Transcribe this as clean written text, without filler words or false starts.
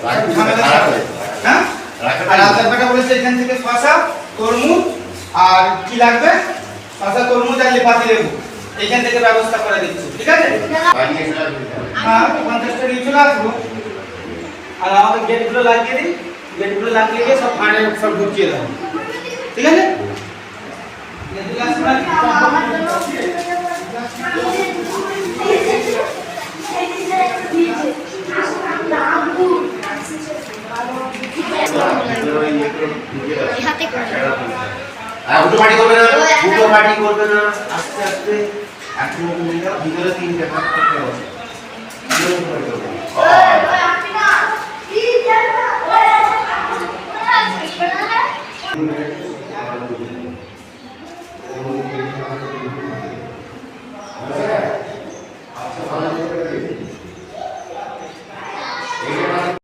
রাখি। হ্যাঁ? আর আধার কার্ডটা বলেছে এখান থেকে শসা, তরমুজ আর কি লাগবে? শসা, তরমুজ আর লিপাতি লেবু। এখান থেকে ব্যবস্থা করে দিচ্ছি, ঠিক আছে? হ্যাঁ, 50 টাকা নিয়ে চলে আসবো। আর আমাকে গেটগুলো লাগিয়ে দিন, গেটগুলো লাগিয়ে দিয়ে সব ফাঁড়ে সব ঢুকিয়ে দেবো, ঠিক আছে? দুটো পার্টি করবে না, আস্তে আস্তে এক মিনিট ভিতরে 3টে ভাগ করতে হবে।